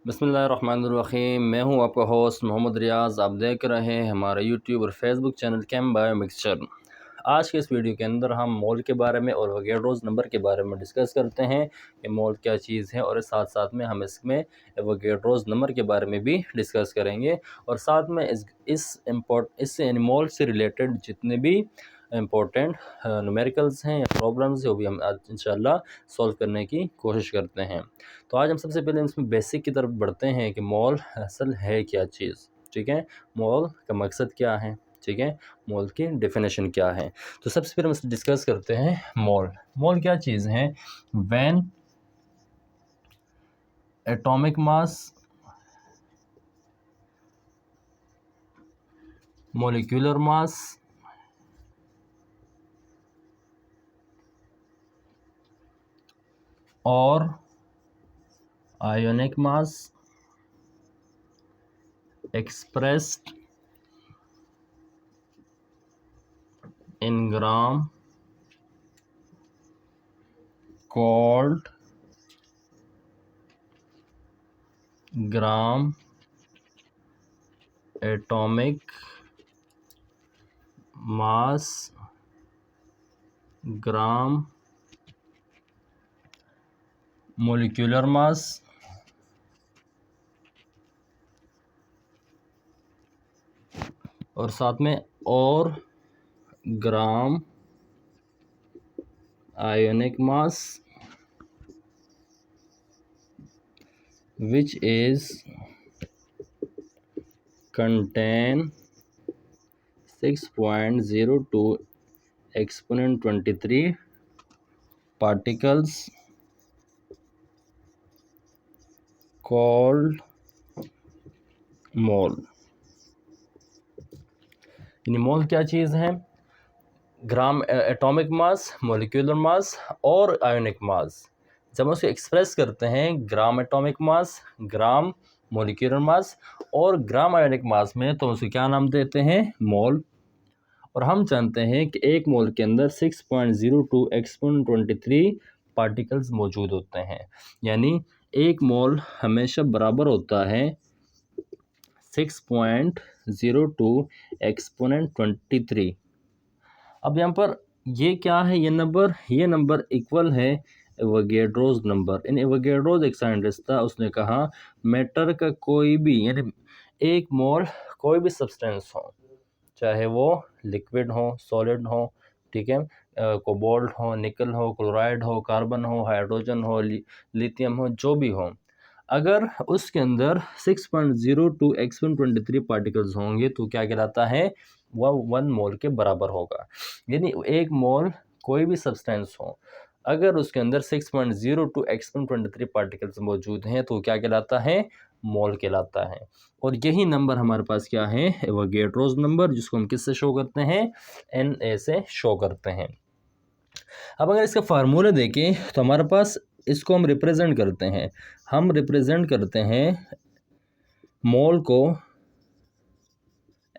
बिस्मिल्लाहिर्रहमानिर्रहीम। मैं हूं आपका होस्ट मोहम्मद रियाज़। आप देख रहे हैं हमारा यूट्यूब और फेसबुक चैनल केम बायो मिक्सचर। आज के इस वीडियो के अंदर हम मोल के बारे में और एवोगैड्रोस नंबर के बारे में डिस्कस करते हैं कि मोल क्या चीज़ है, और साथ साथ में हम इसमें एवोगैड्रोस नंबर के बारे में भी डिस्कस करेंगे। और साथ में इस मोल से रिलेटेड जितने भी इम्पोर्टेंट न्यूमेरिकल्स हैं या प्रॉब्लम्स हैं वो भी हम आज इंशाल्लाह सॉल्व करने की कोशिश करते हैं। तो आज हम सबसे पहले इसमें बेसिक की तरफ बढ़ते हैं कि मोल असल है क्या चीज़। ठीक है, मोल का मकसद क्या है, ठीक है, मोल की डेफिनेशन क्या है। तो सबसे पहले हम डिस्कस करते हैं मोल क्या चीज़ है। व्हेन एटॉमिक मास, मोलिक्यूलर मास और ionic mass expressed in gram called gram atomic mass, gram molecular mass और साथ में और gram ionic mass which is contain 6.02 exponent 23 particles called mole. यानी मोल क्या चीज़ है। ग्राम एटॉमिक मास, मोलिकुलर मास और ionic मास। जब हम उसको एक्सप्रेस करते हैं gram atomic mass, gram molecular mass और ग्राम आयोनिक मास में, तो उसे क्या नाम देते हैं, मोल। और हम जानते हैं कि एक मोल के अंदर 6.02 एक्सपोनेंट 23 पार्टिकल्स मौजूद होते हैं। यानी एक मोल हमेशा बराबर होता है 6.02 एक्सपोनेंट 23। अब यहाँ पर ये क्या है, ये नंबर इक्वल है एवोगैड्रोस नंबर। इन एवोगैड्रोस एक साइंटिस्ट था, उसने कहा मैटर का कोई भी, यानी एक मोल कोई भी सब्सटेंस हो, चाहे वो लिक्विड हो, सॉलिड हो, ठीक है, कोबाल्ट हो, निकल हो, क्लोराइड हो, कार्बन हो, हाइड्रोजन हो, लिथियम हो, जो भी हो, अगर उसके अंदर 6.02 एक्सपोनेंट 23 पार्टिकल्स होंगे तो क्या कहलाता है, वह 1 मोल के बराबर होगा। यानी एक मोल कोई भी सब्सटेंस हो, अगर उसके अंदर 6.02 एक्सपोनेंट 23 पार्टिकल्स मौजूद हैं तो क्या कहलाता है, मोल कहलाता है। और यही नंबर हमारे पास क्या है, एवोगैड्रोस नंबर, जिसको हम किससे शो करते हैं, Na से शो करते हैं। अब अगर इसका फार्मूला देखें तो हमारे पास इसको हम रिप्रेजेंट करते हैं, मोल को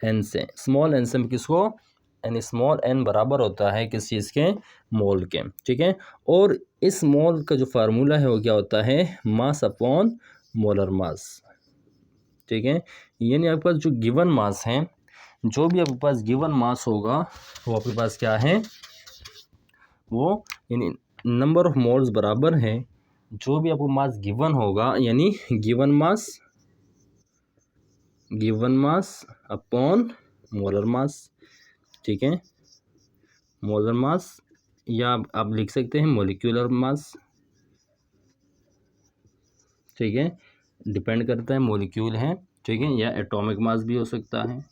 n से, स्मॉल n से हम किसको, यानी स्मॉल n बराबर होता है किस चीज़ के, मोल के, ठीक है। और इस मोल का जो फार्मूला है वो क्या होता है, मास अपॉन मोलर मास, ठीक है। यानी आपके पास जो गिवन मास है, जो भी आपके पास गिवन मास होगा वो आपके पास क्या है, वो यानी नंबर ऑफ मोल्स बराबर है जो भी आपको मास गिवन होगा, यानी given mass upon molar mass, ठीक है। मोलर मास या आप लिख सकते हैं मोलिक्यूलर मास, ठीक है, डिपेंड करता है मोलिक्यूल है, ठीक है, या एटॉमिक मास भी हो सकता है।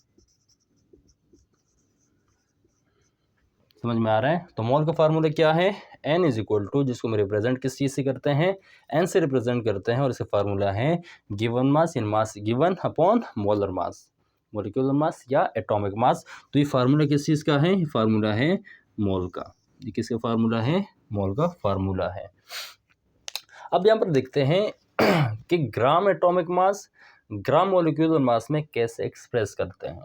समझ में आ रहा है। तो मोल का फार्मूला क्या है, n इज इक्वल टू, जिसको हम रिप्रेजेंट किस चीज़ से करते हैं, n से रिप्रेजेंट करते हैं, और इसका फार्मूला है given mass in mass given upon molar mass, molecular mass या एटॉमिक मास। तो ये फार्मूला किस चीज़ का है, फार्मूला है मोल का। ये किसका फार्मूला है, मोल का फार्मूला है। अब यहाँ पर देखते हैं कि gram atomic mass, gram molecular mass में कैसे एक्सप्रेस करते हैं,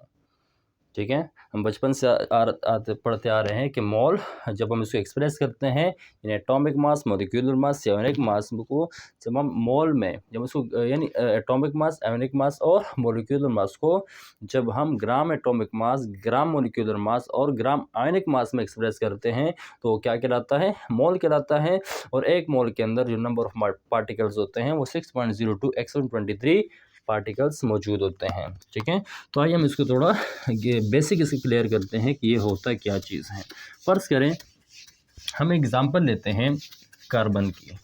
ठीक है। हम बचपन से आते पढ़ते आ रहे हैं कि मोल, जब हम इसको एक्सप्रेस करते हैं यानी atomic mass, molecular mass, atomic mass को जब हम मोल में, जब उसको यानी एटॉमिक मास, एटॉमिक मास और मॉलिक्यूलर मास को जब हम gram atomic mass, gram molecular mass और ग्राम आयनिक मास में एक्सप्रेस करते हैं तो वो क्या कहलाता है? मोल कहलाता है। और एक मोल के अंदर जो नंबर ऑफ पार्टिकल्स होते हैं वो 6.02 x 23 पार्टिकल्स मौजूद होते हैं। ठीक है, तो आइए हम इसको थोड़ा बेसिक इसको क्लियर करते हैं कि ये होता क्या चीज़ है। फर्ज करें हम एग्जांपल लेते हैं कार्बन की।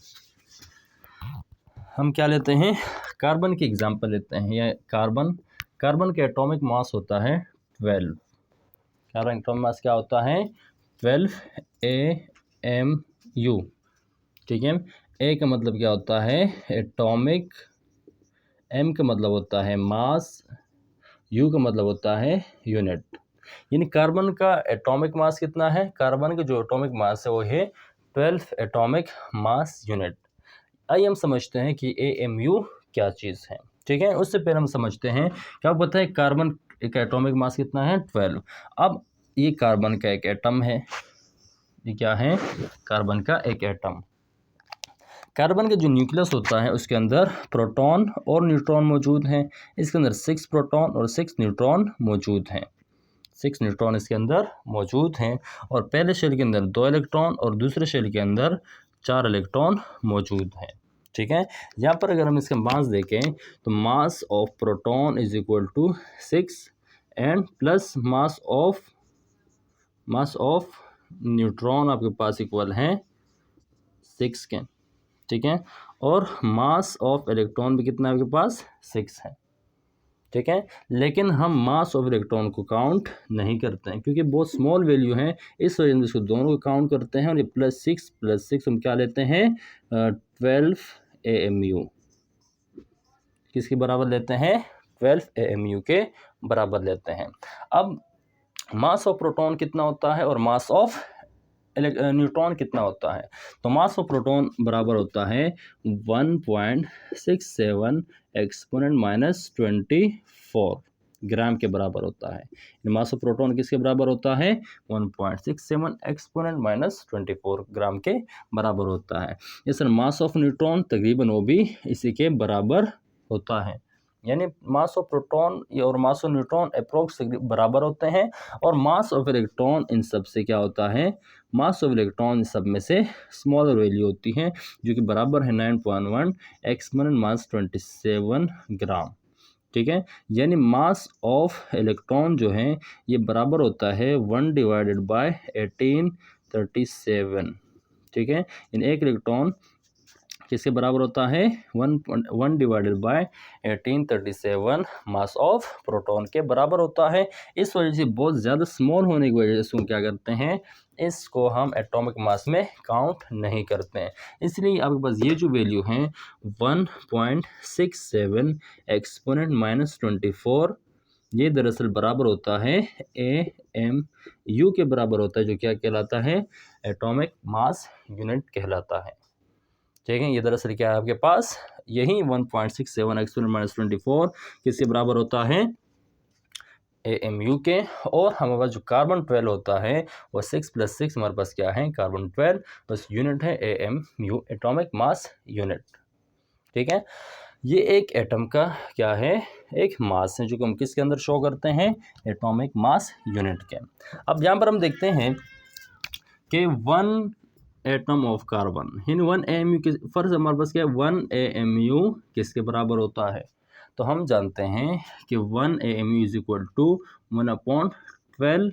हम क्या लेते हैं? कार्बन की एग्जांपल लेते हैं। या कार्बन के एटॉमिक मास होता है 12। कार्बन एटॉमिक मास क्या होता है? 12 AMU। ठीक है, ए का मतलब क्या होता है? एटॉमिक, एम का मतलब होता है मास, यू का मतलब होता है यूनिट। यानी कार्बन का एटॉमिक मास कितना है? कार्बन का जो एटॉमिक मास है वो है 12 एटॉमिक मास यूनिट। आइए हम समझते हैं कि AMU क्या चीज़ है। ठीक है, उससे पहले हम समझते हैं, क्या पता है कार्बन का एटॉमिक मास कितना है? 12। अब ये कार्बन का एक एटम है। ये क्या है? कार्बन का एक एटम। कार्बन का जो न्यूक्लियस होता है उसके अंदर प्रोटॉन और न्यूट्रॉन मौजूद हैं। इसके अंदर 6 प्रोटॉन और 6 न्यूट्रॉन मौजूद हैं। 6 न्यूट्रॉन इसके अंदर मौजूद हैं। और पहले शेल के अंदर 2 इलेक्ट्रॉन और दूसरे शेल के अंदर 4 इलेक्ट्रॉन मौजूद हैं। ठीक है, यहाँ पर अगर हम इसका मास देखें तो mass of proton is equal to 6 and plus mass of neutron आपके पास इक्वल हैं 6 के। ठीक है, और मास ऑफ इलेक्ट्रॉन भी कितना है आपके पास? 6 है। ठीक है, लेकिन हम मास ऑफ इलेक्ट्रॉन को काउंट नहीं करते हैं क्योंकि बहुत स्मॉल वैल्यू है, इस वजह से इसको दोनों को काउंट करते हैं। और ये +6 हम क्या लेते हैं? 12 AMU किसके बराबर लेते हैं? 12 AMU के बराबर लेते हैं। अब मास ऑफ प्रोटॉन कितना होता है और मास ऑफ न्यूट्रॉन कितना होता है? तो मास ऑफ प्रोटॉन बराबर होता है 1.67 एक्सपोनेंट -24 ग्राम के बराबर होता है। मास ऑफ प्रोटॉन किसके बराबर होता है? 1.67 एक्सपोनेंट -24 ग्राम के बराबर होता है। इस मास ऑफ न्यूट्रॉन तकरीबन वो भी इसी के बराबर होता है। यानी मास ऑफ प्रोटॉन और मास ऑफ न्यूट्रॉन अप्रोक्स बराबर होते हैं। और मास ऑफ इलेक्ट्रॉन इन सब से क्या होता है? मास ऑफ इलेक्ट्रॉन सब में से स्मॉलर वैल्यू होती है जो कि बराबर है 9.1 एक्सपोनेंट -27 ग्राम। ठीक है, यानी मास ऑफ इलेक्ट्रॉन जो है ये बराबर होता है 1/1837। ठीक है, इन एक इलेक्ट्रॉन किसके बराबर होता है? 1/1837 मास ऑफ प्रोटॉन के बराबर होता है। इस वजह से बहुत ज़्यादा स्मॉल होने की वजह से क्या करते हैं? इसको हम एटॉमिक मास में काउंट नहीं करते हैं। इसलिए आपके पास ये जो वैल्यू है 1.67 एक्सपोनेंट -24 ये दरअसल बराबर होता है AMU के बराबर होता है, जो क्या कहलाता है? एटॉमिक मास यूनिट कहलाता है। ठीक है, ये दरअसल क्या है आपके पास? यही 1.67 एक्सपोनेंट -24 किसके बराबर होता है? AMU के। और हमारे पास जो कार्बन 12 होता है वो 6 + 6 हमारे पास क्या है? कार्बन 12, बस यूनिट है AMU, एटॉमिक मास यूनिट। ठीक है, ये एक एटम का क्या है? एक मास है जो कि हम किसके अंदर शो करते हैं? एटॉमिक मास यूनिट के। अब यहाँ पर हम देखते हैं कि 1 atom of carbon in 1 AMU के फर्स्ट हमारे पास क्या है? 1 AMU किसके बराबर होता है? तो हम जानते हैं कि 1 AMU is equal to 1/12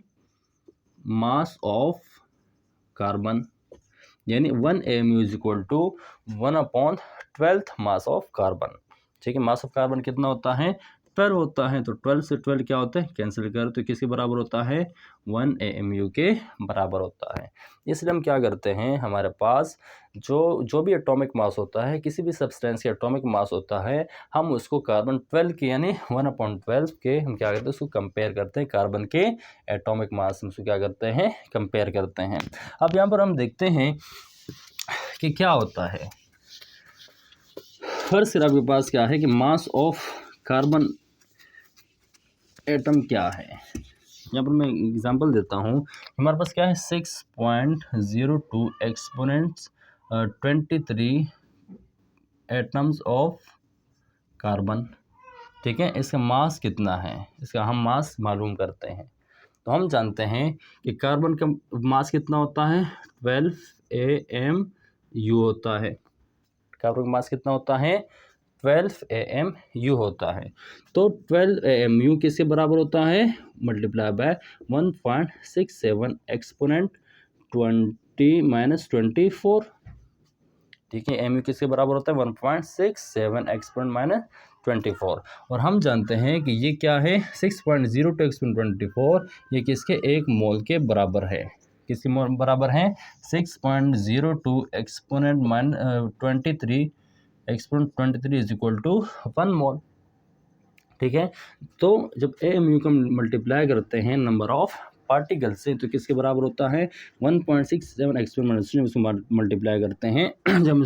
mass of carbon. यानी 1 AMU is equal to 1/12 mass of carbon. ठीक है, मास ऑफ कार्बन कितना होता है? 12 होता है। तो 12 से 12 क्या होता है? कैंसिल कर, तो किसके बराबर होता है? 1 AMU के बराबर होता है। इसलिए हम क्या करते हैं, हमारे पास जो भी एटॉमिक मास होता है, किसी भी सब्सटेंस के एटॉमिक मास होता है, हम उसको कार्बन 12 के यानी 1/12 के हम क्या करते हैं? उसको कंपेयर करते हैं कार्बन के एटॉमिक मास में, उसको क्या करते हैं? कंपेयर करते हैं। अब यहाँ पर हम देखते हैं कि क्या होता है। फर्स्ट आपके पास क्या है कि मास ऑफ कार्बन एटम क्या है? यहाँ पर मैं एग्जांपल देता हूँ। हमारे पास क्या है 6.02 एक्सपोनेंट्स 23 एटम्स ऑफ कार्बन। ठीक है, इसका मास कितना है, इसका हम मास मालूम करते हैं। तो हम जानते हैं कि कार्बन का मास कितना होता है 12 AMU होता है। कार्बन का मास कितना होता है 12 AMU होता है। तो 12 AMU किसके बराबर होता है, मल्टीप्लाई बाय 1.67 एक्सपोनेंट 20 - 24। ठीक है, एम यू किसके बराबर होता है 1.67 एक्सपोनेंट माइनस 24। और हम जानते हैं कि ये क्या है 6.02 एक्सपोनेंट 24, ये किसके एक मोल के बराबर है। किसके मोल बराबर है 6.02 exponent minus 23 exponent 23 is equal to 1 mole. ठीक है, तो जब ए एम यू का मल्टीप्लाई करते हैं नंबर ऑफ पार्टिकल से तो किसके बराबर होता है 1.67 एक्सपोनेंट उसको मल्टीप्लाई करते हैं जब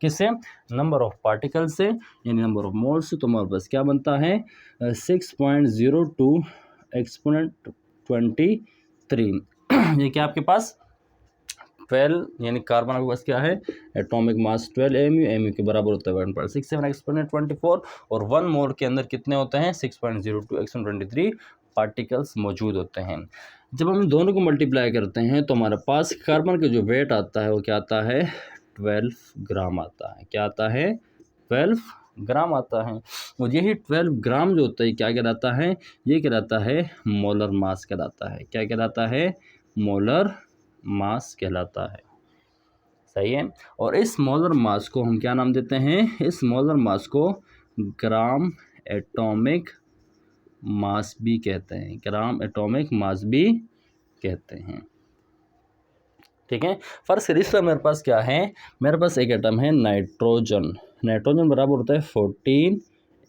किससे नंबर ऑफ पार्टिकल से यानी नंबर ऑफ मोल्स से, तो हमारे पास क्या बनता है 6.02 एक्सपोनेंट 23। ये क्या आपके पास 12 यानी कार्बन के पास क्या है एटॉमिक मास 12 एमयू के बराबर होता है 1.67 एक्सपोनेंट 24, और 1 मोल के अंदर कितने होते हैं 6.02 एक्सपोनेंट 23 पार्टिकल्स मौजूद होते हैं। जब हम दोनों को मल्टीप्लाई करते हैं तो हमारे पास कार्बन का जो वेट आता है वो क्या आता है 12 ग्राम आता है। क्या आता है 12 ग्राम आता है। और यही 12 ग्राम जो होता है क्या कहलाता है, ये कहलाता है मोलर मास कहलाता है। क्या कहलाता है मोलर मास कहलाता है। सही है, और इस मोलर मास को हम क्या नाम देते हैं, इस मोलर मास को ग्राम एटॉमिक मास भी कहते हैं। ग्राम एटॉमिक मास भी कहते हैं। ठीक है, फर्स्ट रिश्ता मेरे पास क्या है, मेरे पास एक एटम है नाइट्रोजन। नाइट्रोजन बराबर होता है 14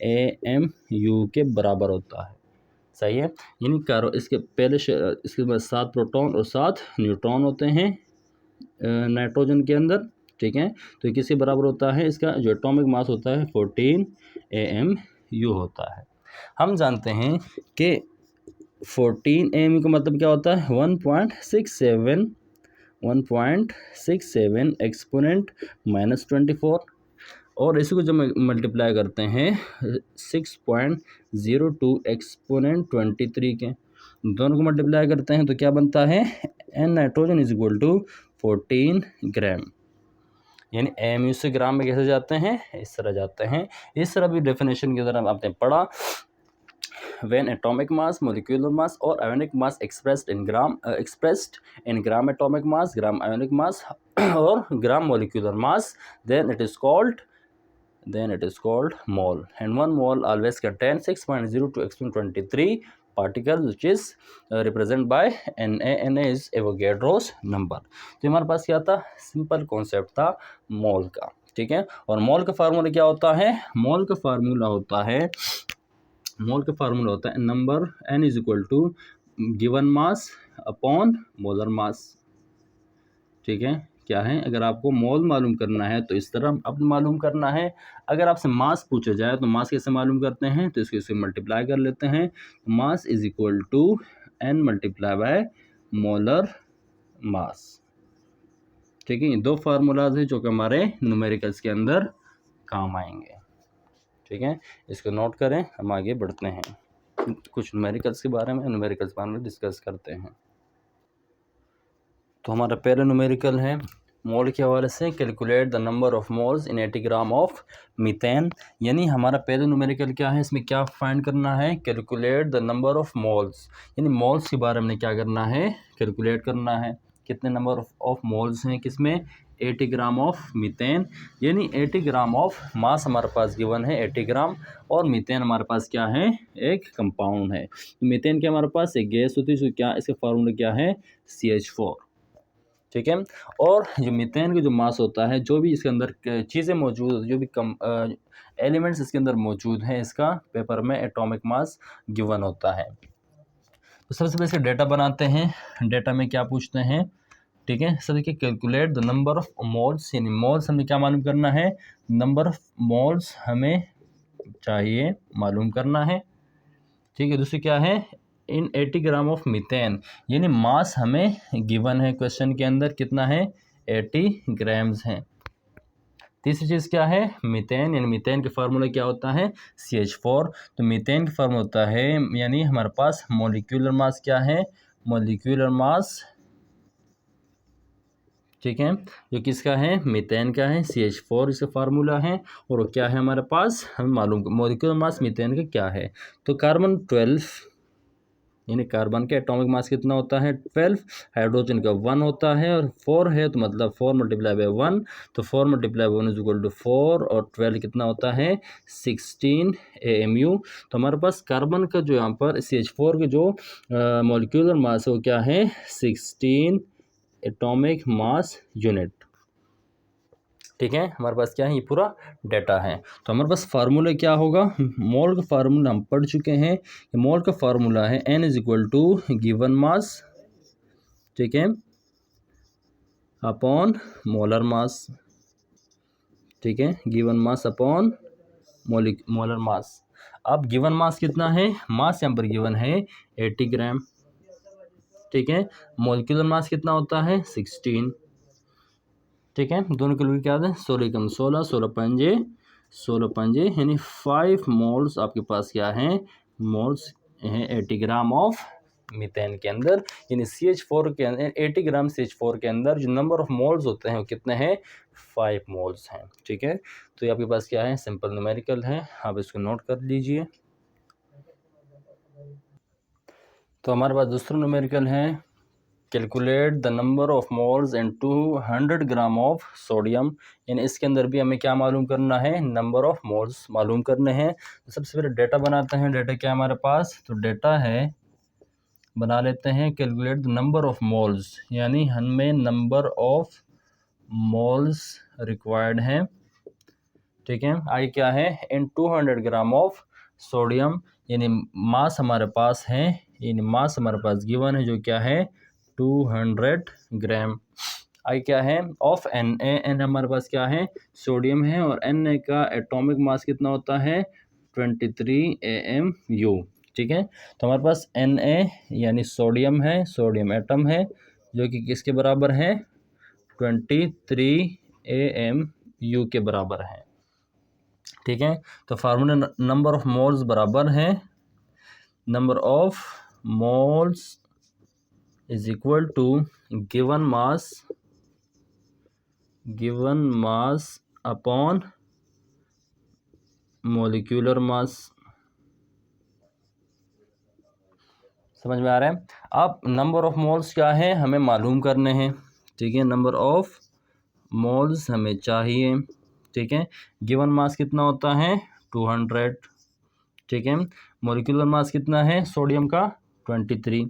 AMU के बराबर होता है। सही है, यानी कारो इसके पहले इसके बाद 7 प्रोटॉन और 7 न्यूट्रॉन होते हैं नाइट्रोजन के अंदर। ठीक है, तो किसके बराबर होता है, इसका जो एटॉमिक मास होता है 14 AMU होता है। हम जानते हैं कि 14 AMU का मतलब क्या होता है 1.67 एक्सपोनेंट माइनस 24, और इसी को जब मल्टीप्लाई करते हैं 6.02 एक्सपोनेंट 23 के, दोनों को मल्टीप्लाई करते हैं तो क्या बनता है N nitrogen is equal to 14 gram. यानी एमयू से ग्राम में कैसे जाते हैं, इस तरह जाते हैं। इस तरह भी डेफिनेशन की तरह आपने पढ़ा, when atomic mass, molecular mass or ionic mass expressed in gram atomic mass, gram ionic mass or gram molecular mass, then it is called mole, and 1 mole always contains 6.02 exponent 23 particles, which is represented by Na is Avogadro's number। तो हमारे पास क्या था, simple concept था मोल का। ठीक है, और मोल का फार्मूला क्या होता है, मोल का फार्मूला होता है number n is equal to given mass upon molar mass. ठीक है, क्या है, अगर आपको मोल मालूम करना है तो इस तरह अब मालूम करना है। अगर आपसे मास पूछा जाए तो मास कैसे मालूम करते हैं, तो इसको मल्टीप्लाई कर लेते हैं। Mass is equal to n multiply by molar mass. ठीक है, ये दो फार्मूलाज है जो कि हमारे न्यूमेरिकल्स के अंदर काम आएंगे। ठीक है, इसको नोट करें, हम आगे बढ़ते हैं, कुछ न्यूमेरिकल्स के बारे में डिस्कस करते हैं। तो हमारा पहला न्यूमेरिकल है मोल के हवाले से, calculate the number of moles in 80 gram of methane. यानी हमारा पहला न्यूमेरिकल क्या है, इसमें क्या फाइंड करना है, calculate the number of moles, यानी मोल्स के बारे में क्या करना है, कैलकुलेट करना है कितने नंबर ऑफ मोल्स हैं किसमें 80 ग्राम ऑफ मीथेन। यानी 80 ग्राम ऑफ मास हमारे पास गिवन है 80 ग्राम, और मीथेन हमारे पास क्या है एक कंपाउंड है। तो मीथेन क्या हमारे पास एक गैस होती है, क्या इसका फार्मूला क्या है CH4। ठीक है, और जो मीथेन का जो मास होता है, जो भी इसके अंदर चीज़ें मौजूद, जो भी कम एलिमेंट्स इसके अंदर मौजूद हैं, इसका पेपर में एटॉमिक मास गिवन होता है। तो सबसे पहले डेटा बनाते हैं। डेटा में क्या पूछते हैं, ठीक है सर, देखिए calculate the number of moles, यानी मोल्स हमें क्या मालूम करना है, नंबर ऑफ मोल्स हमें चाहिए मालूम करना है। ठीक है, दूसरी क्या है इन 80 ग्राम ऑफ मीथेन, यानी मास हमें गिवन है क्वेश्चन के अंदर कितना है 80 ग्राम्स है। तीसरी चीज़ क्या है मीथेन, यानी मीथेन के फार्मूला क्या होता है CH4। तो मीथेन का फार्मूला होता है यानी हमारे पास मॉलिक्यूलर मास क्या है, मॉलिक्यूलर मास, ठीक है, जो किसका है मीथेन का है, CH4 इसका फार्मूला है। और क्या है हमारे पास हमें मालूम मॉलिक्यूलर मास मीथेन का क्या है। तो कार्बन 12 यानी कार्बन का एटॉमिक मास कितना होता है 12, हाइड्रोजन का 1 होता है और 4 है तो मतलब 4 मल्टीप्लाई बाई 1, तो 4 मल्टीप्लाई 1 इज इक्वल टू 4 और 12 कितना होता है 16 AMU। तो हमारे पास कार्बन का जो यहाँ पर CH4 के जो मॉलिक्यूलर मास है वो क्या है 16 एटॉमिक मास यूनिट, ठीक है। हमारे पास क्या है ये पूरा डाटा है। तो हमारे पास फार्मूला क्या होगा, मोल का फार्मूला हम पढ़ चुके हैं। मोल का फार्मूला है N is equal to given mass, ठीक है, अपॉन मोलर मास, ठीक है, given mass upon molar mass. अब गिवन मास कितना है, मास यहाँ पर गिवन है 80 ग्राम, ठीक है, मॉलिक्यूलर मास कितना होता है 16, ठीक है, दोनों कैलोरी क्या है 16 कम 16, 16 पंजे यानी 5 मोल्स आपके पास क्या है मोल्स हैं 80 ग्राम ऑफ मीथेन के अंदर। यानी CH4 के अंदर 80 ग्राम CH4 के अंदर जो नंबर ऑफ मोल्स होते हैं वो कितने हैं 5 मोल्स हैं, ठीक है। तो ये आपके पास क्या है सिंपल न्यूमेरिकल है, आप इसको नोट कर लीजिए। तो हमारे पास दूसरा न्यूमेरिकल है calculate the number of moles in 200 gram of sodium. यानी इसके अंदर भी हमें क्या मालूम करना है नंबर ऑफ मोल्स मालूम करने हैं। तो सबसे पहले डेटा बनाते हैं, डेटा क्या है हमारे पास, तो डेटा है बना लेते हैं calculate the number of moles, यानी हमें नंबर ऑफ मोल्स रिक्वायर्ड है, ठीक है। आई क्या है इन 200 ग्राम ऑफ सोडियम, यानी मास हमारे पास है, यानी मास हमारे पास गिवन है जो क्या है 200 ग्राम। आई क्या है ऑफ एन हमारे पास क्या है सोडियम है और Na का एटॉमिक मास कितना होता है 23 AMU, ठीक है। तो हमारे पास Na यानी सोडियम है, सोडियम एटम है जो कि किसके बराबर है 23 AMU के बराबर है, ठीक है। तो फार्मूला नंबर ऑफ मोल्स बराबर है number of moles is equal to given mass upon molecular mass. समझ में आ रहा है। अब नंबर ऑफ मोल्स क्या है हमें मालूम करने हैं, ठीक है, नंबर ऑफ मोल्स हमें चाहिए, ठीक है। गिवन मास कितना होता है 200, ठीक है। मॉलिक्यूलर मास कितना है सोडियम का 23,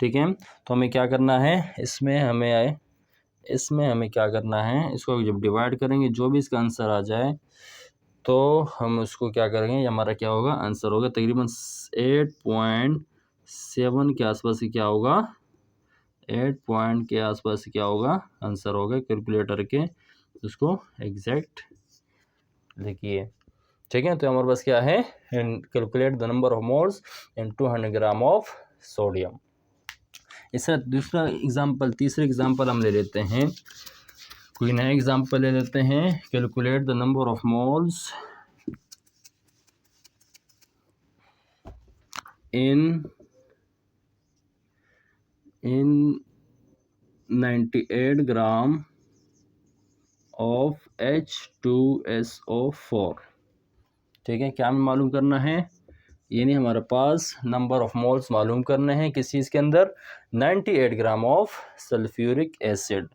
ठीक है। तो हमें क्या करना है इसमें हमें क्या करना है, इसको जब डिवाइड करेंगे जो भी इसका आंसर आ जाए तो हम उसको क्या करेंगे, हमारा क्या होगा आंसर होगा तकरीबन 8.7 के आसपास ही क्या होगा 8 पॉइंट के आसपास क्या होगा आंसर होगा कैलकुलेटर के, उसको एग्जैक्ट लिखिए, ठीक है। तो हमारे पास क्या है calculate the number of moles in 200 gram of sodium. इसका दूसरा एग्जाम्पल तीसरे एग्जाम्पल हम ले लेते हैं, कोई नया एग्जाम्पल ले लेते हैं, calculate the number of moles in 98 gram of H2SO4, ठीक है। क्या हमें मालूम करना है, यानी हमारे पास नंबर ऑफ मोल्स मालूम करने हैं किस चीज़ के अंदर 98 ग्राम ऑफ सल्फ्यूरिक एसिड,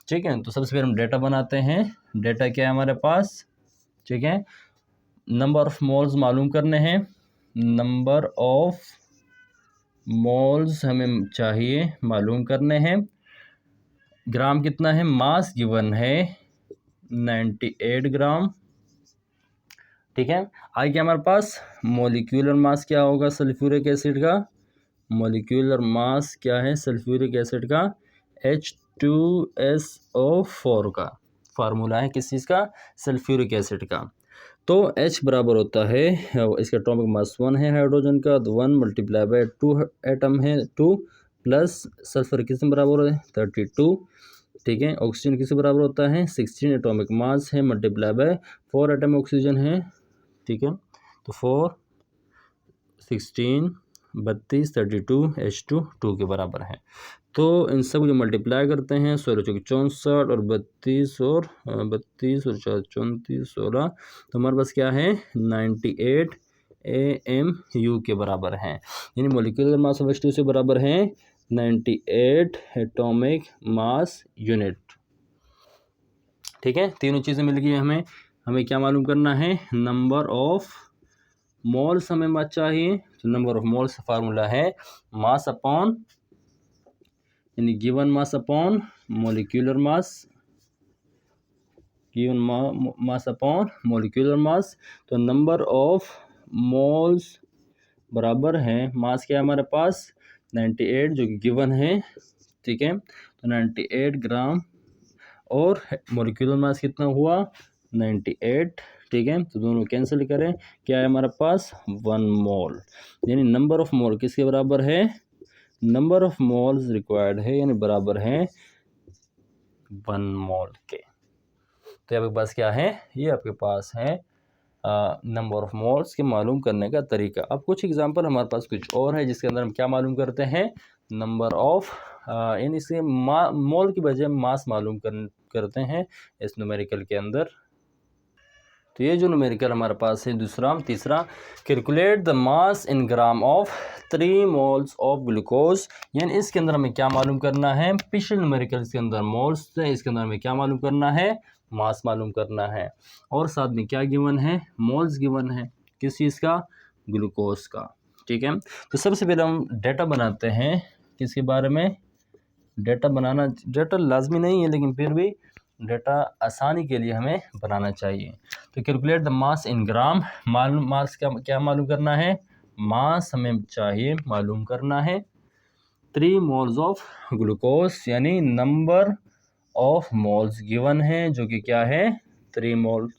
ठीक है। तो सबसे पहले हम डेटा बनाते हैं, डेटा क्या है हमारे पास, ठीक है। नंबर ऑफ मोल्स मालूम करने हैं, नंबर ऑफ मोल्स हमें चाहिए मालूम करने हैं, ग्राम कितना है मास गिवन है 98 ग्राम, ठीक है। आई क्या हमारे पास मॉलिक्यूलर मास क्या होगा सल्फ्यूरिक एसिड का, मॉलिक्यूलर मास क्या है सल्फ्यूरिक एसिड का H2SO4 का फार्मूला है किस चीज़ का सल्फ्यूरिक एसिड का। तो H बराबर होता है, इसका एटॉमिक मास 1 है हाइड्रोजन का, तो 1 मल्टीप्लाई बाय 2 एटम है 2, प्लस सल्फर किसमें बराबर है 32, ठीक है। ऑक्सीजन किससे बराबर होता है 16 एटॉमिक मास है मल्टीप्लाई बाय 4 एटम ऑक्सीजन है, ठीक है। तो 4 16 32 32 H2 2 के बराबर है। तो इन सब जो मल्टीप्लाई करते हैं 16 चौके 64 और 32 और 4 34 16, तो हमारे पास क्या है 98 AMU के बराबर है, यानी मोलिकुलर मास ऑफ H2 से बराबर है 98 एटॉमिक मास यूनिट, ठीक है। तीनों चीज़ें मिल गई हमें। हमें क्या मालूम करना है नंबर ऑफ मोल्स हमें चाहिए। तो नंबर ऑफ मोल्स का फार्मूला है मास अपॉन यानी गिवन मास अपॉन मोलिकुलर मास, गिवन मास अपॉन मोलिकुलर मास। तो नंबर ऑफ मोल्स बराबर है मास क्या है हमारे पास 98 जो कि गिवन है, ठीक है। तो 98 ग्राम और मोलिकुलर मास कितना हुआ 98, ठीक है। तो दोनों कैंसिल करें, क्या है हमारे पास 1 मोल, यानी नंबर ऑफ मोल किसके बराबर है नंबर ऑफ मोल्स रिक्वायर्ड है, यानी बराबर है 1 मोल के। तो आपके पास क्या है, ये आपके पास है नंबर ऑफ मोल्स के मालूम करने का तरीका। अब कुछ एग्जांपल हमारे पास कुछ और है जिसके अंदर हम क्या मालूम करते हैं नंबर ऑफ यानी से मोल की बजाय मास मालूम करते हैं इस न्यूमेरिकल के अंदर। तो ये जो न्यूमेरिकल हमारे पास है तीसरा calculate the mass in gram of 3 moles of glucose, यानी इसके अंदर हमें क्या मालूम करना है पिछले न्यूमेरिकल के अंदर मोल्स है, इसके अंदर हमें क्या मालूम करना है मास मालूम करना है, और साथ में क्या गिवन है मोल्स गिवन है किस चीज़ का ग्लूकोज का, ठीक है। तो सबसे पहले हम डेटा बनाते हैं किसके बारे में, डेटा बनाना डेटा लाजमी नहीं है लेकिन फिर भी डेटा आसानी के लिए हमें बनाना चाहिए। तो कैलकुलेट द मास इन ग्राम, मास क्या मालूम करना है मास हमें चाहिए मालूम करना है 3 मोल्स ऑफ ग्लूकोज, यानी नंबर ऑफ मोल्स गिवन है जो कि क्या है 3 मोल,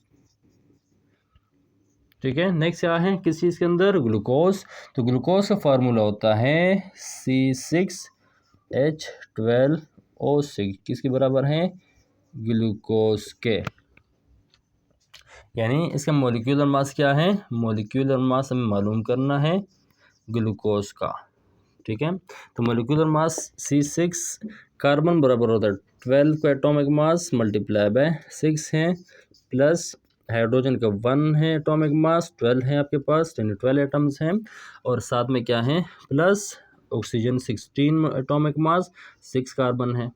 ठीक है। नेक्स्ट क्या है किस चीज़ के अंदर ग्लूकोज, तो ग्लूकोज का फार्मूला होता है C6H12O6 किसके बराबर है ग्लूकोज के, यानी इसका मोलिकुलर मास क्या है मोलिकुलर मास हमें मालूम करना है ग्लूकोज का, ठीक है। तो मोलिकुलर मास C6 कार्बन बराबर होता है 12 का एटॉमिक मास मल्टीप्लाई बाय 6 है, प्लस हाइड्रोजन का 1 है एटॉमिक मास 12 है आपके पास, 12 एटम्स हैं, और साथ में क्या है plus oxygen 16 atomic mass 6 carbon है,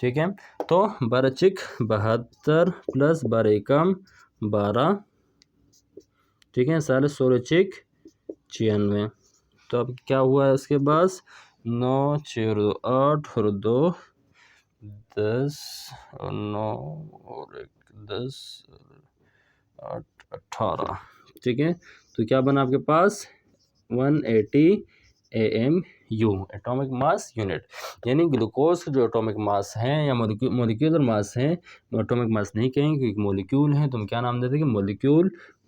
ठीक है। तो 12 चिक 72 प्लस 12 एकम 12, ठीक है, 16 चिक 96। तो अब क्या हुआ है उसके पास 9 6 और 2 8 और 2 10 और 9 और 1 10 8 18, ठीक है। तो क्या बना आपके पास 180 AMU एटॉमिक मास यूनिट, यानी ग्लूकोज जो एटॉमिक मास है या मोलिकुलर मास है, एटॉमिक मास नहीं कहेंगे क्योंकि मोलिक्यूल है, तो हम क्या नाम देते हैं कि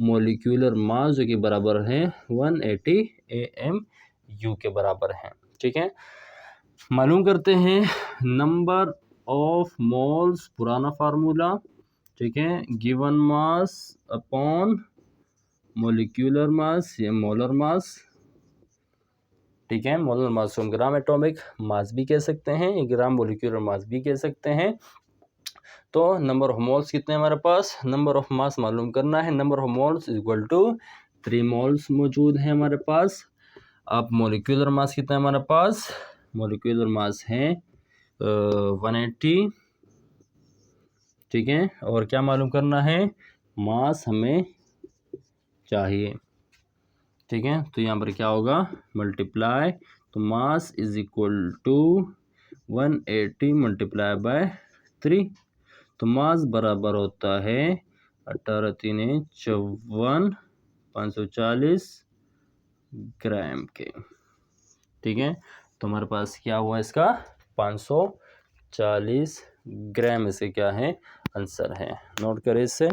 मोलिकुलर मास जो कि बराबर है 180 AMU के बराबर है, ठीक है। मालूम करते हैं नंबर ऑफ मोल्स, पुराना फार्मूला, ठीक है, given mass upon molecular mass या मोलर मास, ठीक है। मोलर मास को हम ग्राम एटॉमिक मास भी कह सकते हैं, ग्राम मोलिकुलर मास भी कह सकते हैं। तो नंबर ऑफ मोल्स कितने हमारे पास, नंबर ऑफ मास मालूम करना है, number of moles equal to 3 moles मौजूद है हमारे पास। अब मोलिकुलर मास कितना है हमारे पास, मोलिकुलर मास है 180, ठीक है, और क्या मालूम करना है मास हमें चाहिए, ठीक है। तो यहाँ पर क्या होगा मल्टीप्लाई, तो mass is equal to 180 multiply by 3, तो मास बराबर होता है 18 3 54 540 ग्राम के, ठीक है। तो हमारे पास क्या हुआ इसका 540 ग्राम, इसे क्या है आंसर है, नोट करें इससे।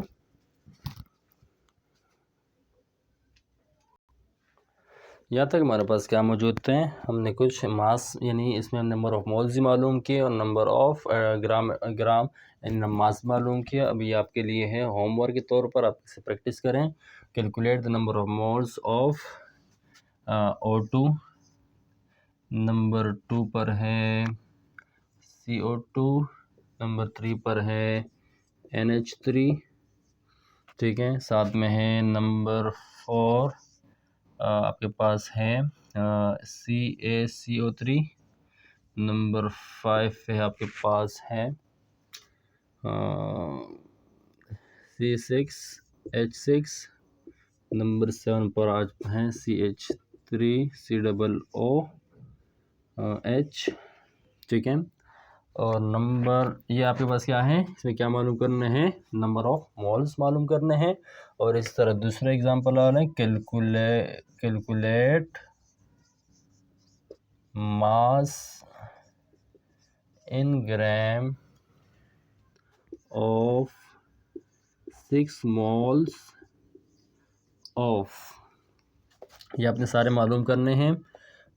यहाँ तक हमारे पास क्या मौजूद थे, हमने कुछ मास यानी इसमें नंबर ऑफ मोल्स ही मालूम किए और नंबर ऑफ ग्राम यानी मास मालूम किया। अभी आपके लिए है होमवर्क के तौर पर, आप इसे प्रैक्टिस करें। Calculate the number of moles of O2, number 2 पर है CO2, नंबर 3 पर है NH3, ठीक है। साथ में है नंबर 4 आपके पास है CaCO3, नंबर 5 पे आपके पास है C6H6, नंबर 7 पर आज है CH3COOH, ठीक है। और नंबर ये आपके पास क्या है, इसमें क्या मालूम करने हैं, नंबर ऑफ मोल्स मालूम करने हैं। और इस तरह दूसरा एग्जांपल आ रहा है, calculate mass in gram of 6 moles of, ये आपने सारे मालूम करने हैं।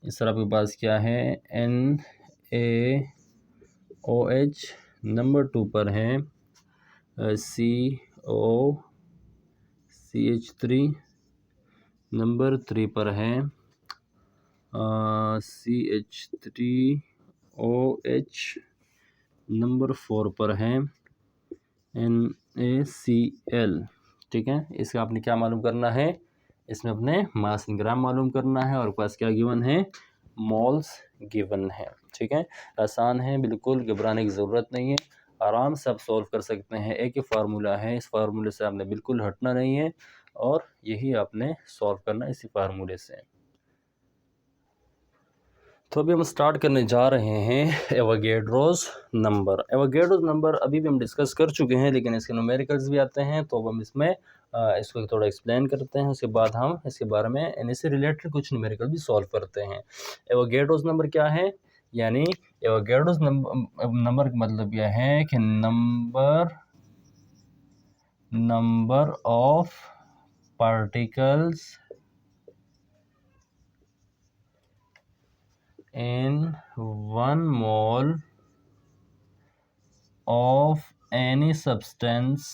इस तरह आपके पास क्या है NaOH, नंबर 2 पर है COCH3, नंबर 3 पर है CH3OH, नंबर 4 पर है NaCl, ठीक है। इसका आपने क्या मालूम करना है, इसमें अपने मास इन ग्राम मालूम करना है और पास क्या गिवन है, मोल्स गिवन है, ठीक है। आसान है, बिल्कुल घबराने की ज़रूरत नहीं है, आराम से आप सॉल्व कर सकते हैं। एक ही फार्मूला है, इस फार्मूले से आपने बिल्कुल हटना नहीं है और यही आपने सॉल्व करना है इसी फार्मूले से। तो अभी हम स्टार्ट करने जा रहे हैं एवोगैड्रोस नंबर। एवोगैड्रोस नंबर अभी भी हम डिस्कस कर चुके हैं, लेकिन इसके न्यूमेरिकल्स भी आते हैं, तो अब हम इसमें इसको थोड़ा एक्सप्लेन करते हैं। उसके बाद हम इसके बारे में इससे रिलेटेड कुछ न्यूमेरिकल भी सॉल्व करते हैं। एवोगैड्रोस नंबर क्या है, यानी एवोगैड्रोस नंबर का मतलब यह है कि number of particles in 1 mole of any substance,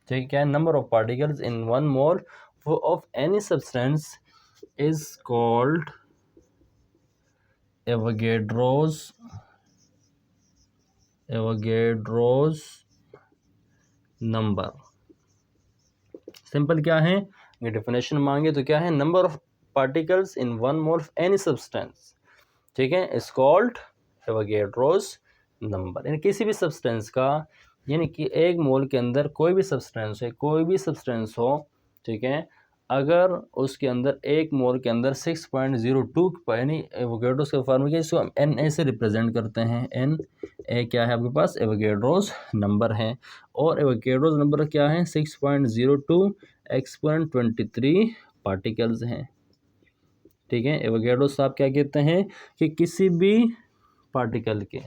ठीक है। Number of particles in 1 mole of any substance is called Avogadro's number. Simple क्या है, ये डेफिनेशन मांगे तो क्या है, number of particles in 1 mole of any substance, ठीक है, इज कॉल्ड एवोगैड्रोस नंबर। यानी किसी भी सब्सटेंस का, यानी कि एक मोल के अंदर कोई भी सब्सटेंस है, कोई भी सब्सटेंस हो, ठीक है, अगर उसके अंदर एक मोल के अंदर 6.02 यानी एवोगैड्रोस का फार्मूला, इसको हम Na से रिप्रेजेंट करते हैं। Na क्या है आपके पास, एवोगैड्रोस नंबर है। और एवोगैड्रोस नंबर क्या है, 6.02 एक्सपोनेंट 23 पार्टिकल्स हैं, ठीक है। एवोगैड्रोस साहब क्या कहते हैं कि किसी भी पार्टिकल के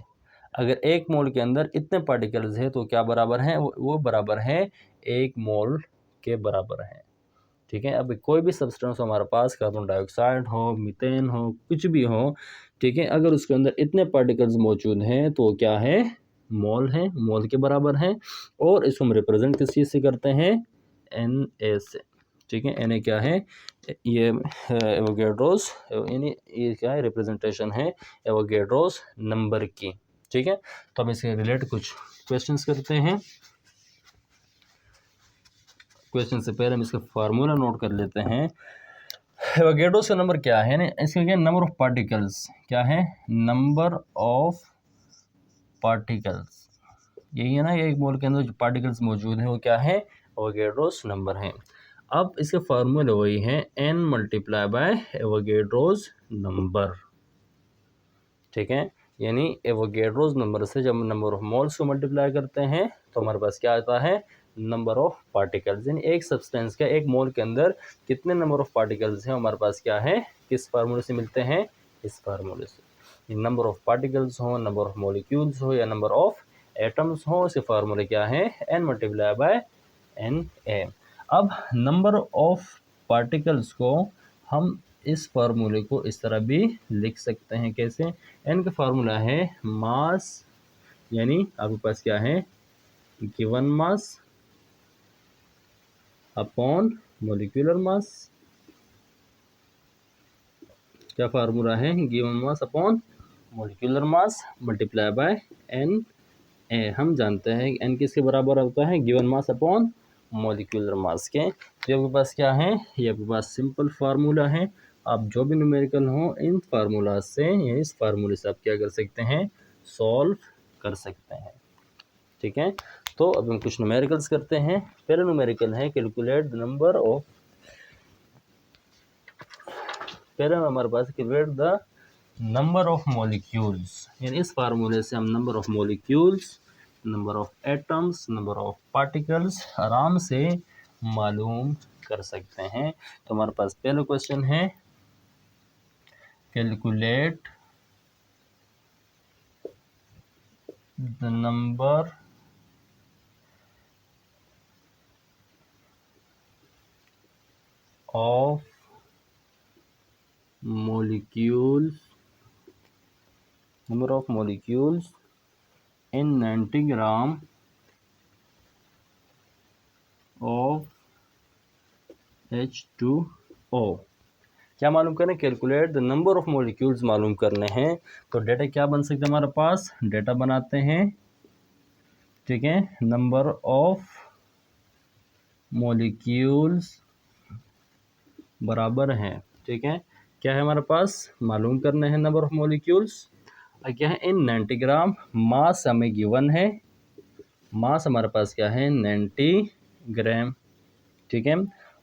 अगर एक मोल के अंदर इतने पार्टिकल्स है तो क्या बराबर हैं, वो बराबर है 1 मोल के बराबर है, ठीक है। अब कोई भी सब्सटेंस हमारे पास, कार्बन डाइऑक्साइड हो, मीथेन हो, कुछ भी हो, ठीक है, अगर उसके अंदर इतने पार्टिकल्स मौजूद हैं तो क्या है, मोल है, मोल के बराबर है। और इसको हम रिप्रेजेंट किस चीज़ से करते हैं, Na से, ठीक है। Na क्या है, ये एवोगैड्रोस, यानी ये क्या है, रिप्रेजेंटेशन है एवोगैड्रोस नंबर की, ठीक है। तो हम इसके रिलेट कुछ क्वेश्चंस करते हैं। क्वेश्चन से पहले हम इसका फार्मूला नोट कर लेते हैं। एवोगैड्रोस का नंबर क्या है, इसका क्या, नंबर ऑफ पार्टिकल्स क्या है, नंबर ऑफ पार्टिकल्स, यही है ना, एक मोल के अंदर जो पार्टिकल्स मौजूद हैं वो क्या है, एवोगैड्रोस नंबर है। अब इसके फार्मूले वही हैं, n multiply bye Avogadro's number, ठीक है। यानी एवोगैड्रोस नंबर से जब नंबर ऑफ मोल्स को मल्टीप्लाई करते हैं तो हमारे पास क्या आता है, नंबर ऑफ पार्टिकल्स। यानी एक सब्सटेंस का एक मोल के अंदर कितने नंबर ऑफ पार्टिकल्स हैं हमारे पास क्या है, किस फार्मूले से मिलते हैं, इस फार्मूले से। नंबर ऑफ पार्टिकल्स हो, नंबर ऑफ मॉलिक्यूल्स हो या नंबर ऑफ एटम्स हो, इसके फार्मूले क्या है, n मल्टीप्लाई बाय Na। अब नंबर ऑफ पार्टिकल्स को हम इस फार्मूले को इस तरह भी लिख सकते हैं। कैसे? एन का फार्मूला है मास, यानी आपके पास क्या है, given mass upon molecular mass. क्या फार्मूला है? Given mass upon molecular mass multiply by N A. हम जानते हैं एन किसके बराबर होता है? Given mass upon molecular mass के। तो आपके पास क्या है? ये आपके पास सिंपल फार्मूला है। आप जो भी न्यूमेरिकल हो इन फार्मूला से या इस फार्मूले से आप क्या कर सकते हैं? सॉल्व कर सकते हैं। ठीक है, तो अब हम कुछ न्यूमेरिकल्स करते हैं। पहला न्यूमेरिकल है कैलकुलेट द नंबर ऑफ, पहले हमारे पास calculate the number of molecules, यानी इस फार्मूले से हम number of molecules, number of atoms, number of particles आराम से मालूम कर सकते हैं। तो हमारे पास पहला क्वेश्चन है calculate the number of molecules, number of molecules in 90 gram of H2O। क्या मालूम करना है? Calculate the number of molecules मालूम करने हैं। तो डेटा क्या बन सकता है हमारे पास? डेटा बनाते हैं। ठीक है, नंबर ऑफ मॉलिक्यूल्स बराबर है, ठीक है, क्या है हमारे पास? मालूम करना है नंबर ऑफ मॉलिक्यूल्स। क्या है? इन 90 ग्राम। मास हमें गिवन है, मास हमारे पास क्या है? 90 ग्राम। ठीक है,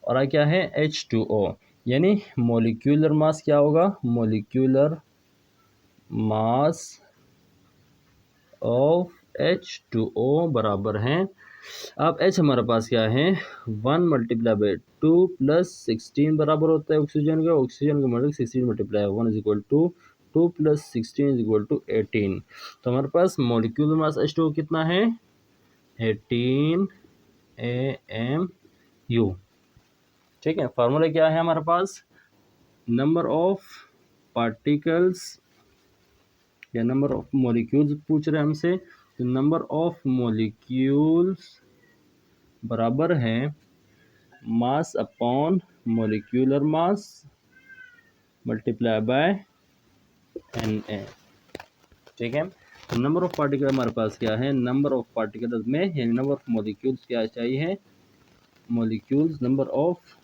और क्या है? H2O, यानी मोलिक्यूलर मास क्या होगा? मोलिक्यूलर मास ऑफ H2O बराबर है, अब H हमारे पास क्या है? 1 मल्टीप्लाई बाई 2 प्लस 16 बराबर होता है ऑक्सीजन का। ऑक्सीजन का मतलब 16 multiply 1 is equal to 2 plus 16 is equal to 18। तो हमारे पास मोलिक्यूलर मास H2O कितना है? 18 AMU। ठीक है, फार्मूला क्या है हमारे पास? नंबर ऑफ पार्टिकल्स या नंबर ऑफ मॉलिक्यूल्स पूछ रहे हैं हमसे, तो नंबर ऑफ मॉलिक्यूल्स बराबर है मास upon molecular mass multiply by Na। ठीक है, तो नंबर ऑफ पार्टिकल हमारे पास क्या है? नंबर ऑफ पार्टिकल्स में यानी नंबर ऑफ मॉलिक्यूल्स क्या चाहिए? मॉलिक्यूल्स, नंबर ऑफ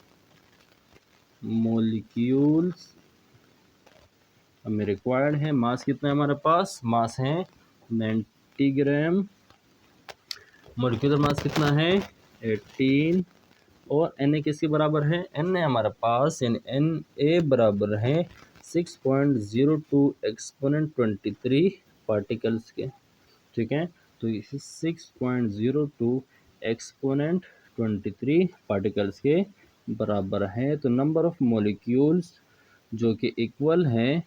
मॉलिक्यूल्स हमें रिक्वायर्ड है। मास कितना है हमारे पास? मास है 90 ग्राम। मॉलिक्यूलर मास कितना है? 18। और Na किसके बराबर है? Na हमारे पास यानी Na बराबर है 6.02 एक्सपोनेंट 23 पार्टिकल्स के। ठीक है, तो ये 6.02 एक्सपोनेंट 23 पार्टिकल्स के बराबर है। तो नंबर ऑफ मॉलिक्यूल्स जो कि इक्वल है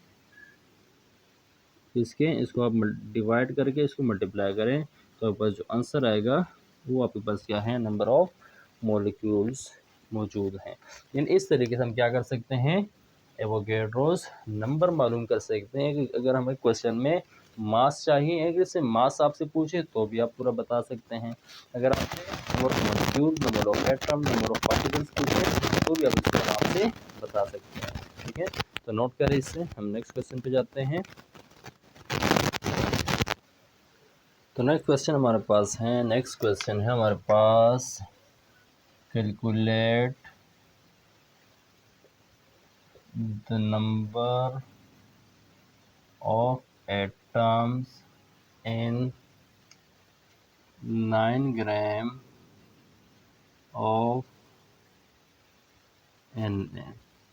इसके, इसको आप डिवाइड करके इसको मल्टीप्लाई करें तो आपके पास जो आंसर आएगा वो आपके पास क्या है? नंबर ऑफ मॉलिक्यूल्स मौजूद हैं। यानी इस तरीके से हम क्या कर सकते हैं? एवोगैड्रोस नंबर मालूम कर सकते हैं कि अगर हमें क्वेश्चन में मास चाहिए, अगर से मास आपसे पूछे तो भी आप पूरा बता सकते हैं। अगर आपसे number of molecule, number of atom, number of particles पूछे तो भी आप इसको आराम से बता सकते हैं। ठीक है, तो नोट करें इससे। हम नेक्स्ट क्वेश्चन पे जाते हैं। तो नेक्स्ट क्वेश्चन हमारे पास है, नेक्स्ट क्वेश्चन है हमारे पास calculate the number of atoms in 9 gram of Na।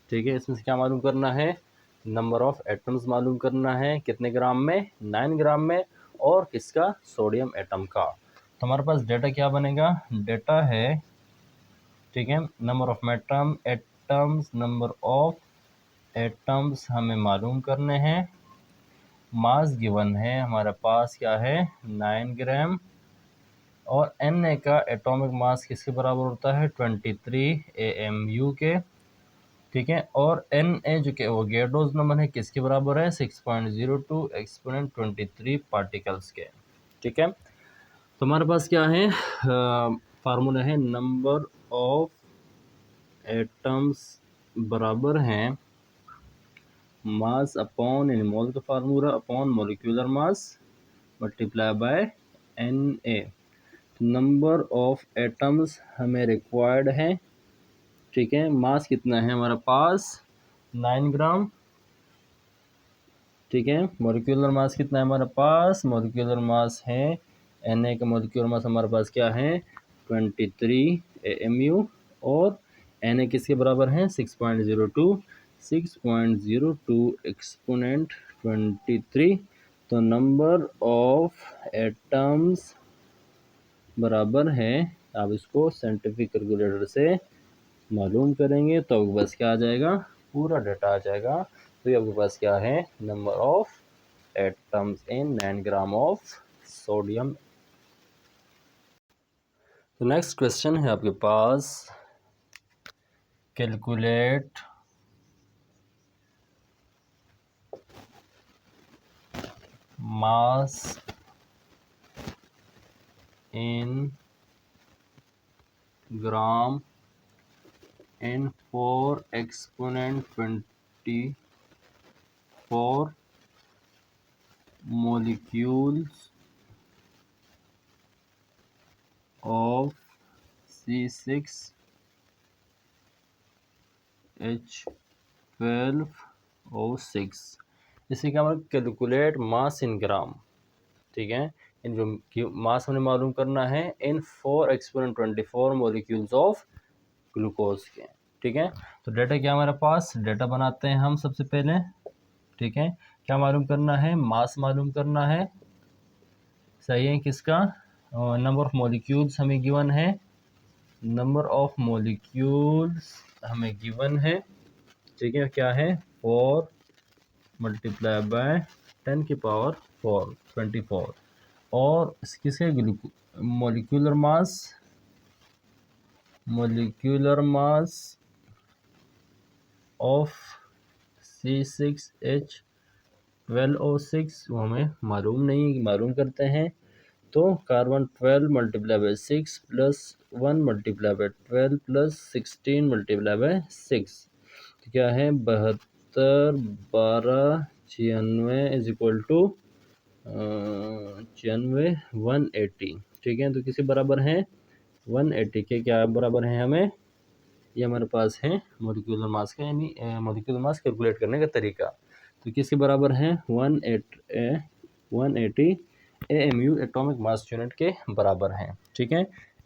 ठीक है, इसमें से क्या मालूम करना है? नंबर ऑफ एटम्स मालूम करना है, कितने ग्राम में? 9 ग्राम में, और किसका? सोडियम एटम का। तो हमारे पास डेटा क्या बनेगा? डेटा है, ठीक है, number of atoms, number of atoms हमें मालूम करने हैं। मास गिवन है हमारे पास क्या है? 9 ग्राम। और Na का एटॉमिक मास किसके बराबर होता है 23 AMU के, ठीक है। और Na जो कि एवोगैड्रोस नंबर है किसके बराबर है 6.02 एक्सपोनेंट 23 पार्टिकल्स के, ठीक है। तो हमारे पास क्या है फार्मूला है नंबर ऑफ एटम्स बराबर हैं मास अपॉन इन मोल का formula upon molecular mass multiply by Na। Number of atoms हमें रिक्वायर्ड है, ठीक है। मास कितना है हमारे पास 9 ग्राम, ठीक है। मोलिकुलर मास कितना है हमारे पास, मोलिकुलर मास है Na का मोलिकुलर मास हमारे पास क्या है 23 AMU और Na किसके बराबर है 6.02 एक्सपोनेंट 23। तो नंबर ऑफ एटम्स बराबर है, आप इसको साइंटिफिक कैलकुलेटर से मालूम करेंगे तो आपके पास क्या आ जाएगा, पूरा डाटा आ जाएगा। तो ये आपके पास क्या है number of atoms in 9 gram of sodium. तो नेक्स्ट क्वेश्चन है आपके पास calculate mass in gram in 4 exponent 24 molecules of C6H12O6। इसी का मतलब कैलकुलेट मास इन ग्राम, ठीक है। इन जो मास हमें मालूम करना है इन 4 एक्सपोनेंट 24 मोलिक्यूल्स ऑफ ग्लूकोज के, ठीक है। तो डेटा क्या हमारे पास, डेटा बनाते हैं हम सबसे पहले, ठीक है। क्या मालूम करना है, मास मालूम करना है, सही है किसका, नंबर ऑफ मॉलिक्यूल्स हमें गिवन है, नंबर ऑफ मॉलिक्यूल्स हमें गिवन है, ठीक है। क्या है 4 मल्टीप्लाई बाय 10 की पावर 4 24 और किसके मॉलिक्यूलर मास ऑफ C6H12O6 वो हमें मालूम नहीं, मालूम करते हैं। तो carbon 12 multiply by 6 plus 1 multiply by 12 plus 16 multiply by 6 तो क्या है 72 12 96 इज इक्वल टू 96 180, ठीक है। तो किसी बराबर है 180 के, क्या बराबर है हमें, ये हमारे पास है मॉलिक्यूलर मास का, यानी मॉलिक्यूलर मास कैलकुलेट करने का तरीका। तो किसके बराबर है 180 AMU एटॉमिक मास यूनिट के बराबर है, ठीक है।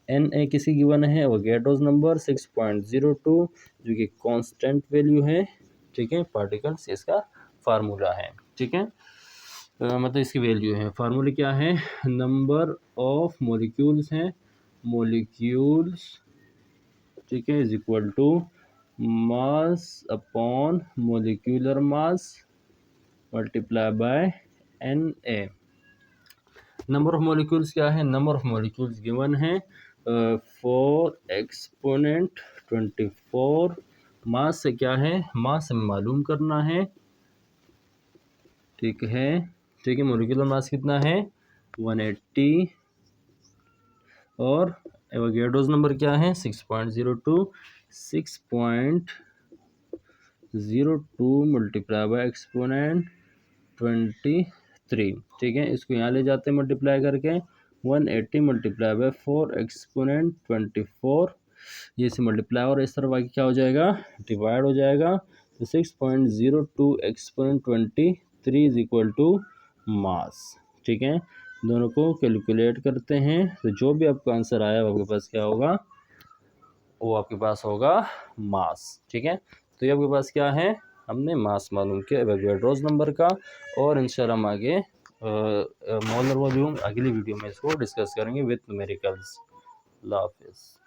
Na किसी गिवन है एवोगैड्रोस नंबर 6.02 जो कि कांस्टेंट वैल्यू है, ठीक है। पार्टिकल्स इसका फार्मूला है, ठीक है। मतलब इसकी वैल्यू है, फार्मूला क्या है नंबर ऑफ मॉलिक्यूल्स हैं, मॉलिक्यूल्स, ठीक है, is equal to mass upon molecular mass multiply by Na। Number of molecules क्या है, नंबर ऑफ मॉलिक्यूल्स गिवन है 4 एक्सपोनेंट 24, मास से क्या है, मास हमें मालूम करना है, ठीक है, ठीक है। मॉलिक्यूलर मास कितना है 180 और एवोगैड्रोस नंबर क्या है 6.02 6.02 मल्टीप्लाई बाय एक्सपोनेंट 23, ठीक है। इसको यहाँ ले जाते हैं मल्टीप्लाई करके 180 मल्टीप्लाई बाय 4 एक्सपोनेंट 24, ये से मल्टीप्लाई और इस तरफ आगे क्या हो जाएगा डिवाइड हो जाएगा। तो 6.02 exponent 23 is equal to mass, ठीक है। दोनों को कैलकुलेट करते हैं तो जो भी आपका आंसर आया वो आपके पास क्या होगा, वो आपके पास होगा मास, ठीक है। तो ये आपके पास क्या है, हमने मास मालूम किया एवोगैड्रोस नंबर का, और इंशाल्लाह हम आगे मोलर वॉल्यूम अगली वीडियो में इसको डिस्कस करेंगे विथ न्यूमेरिकल्स। अल्लाह हाफिज़।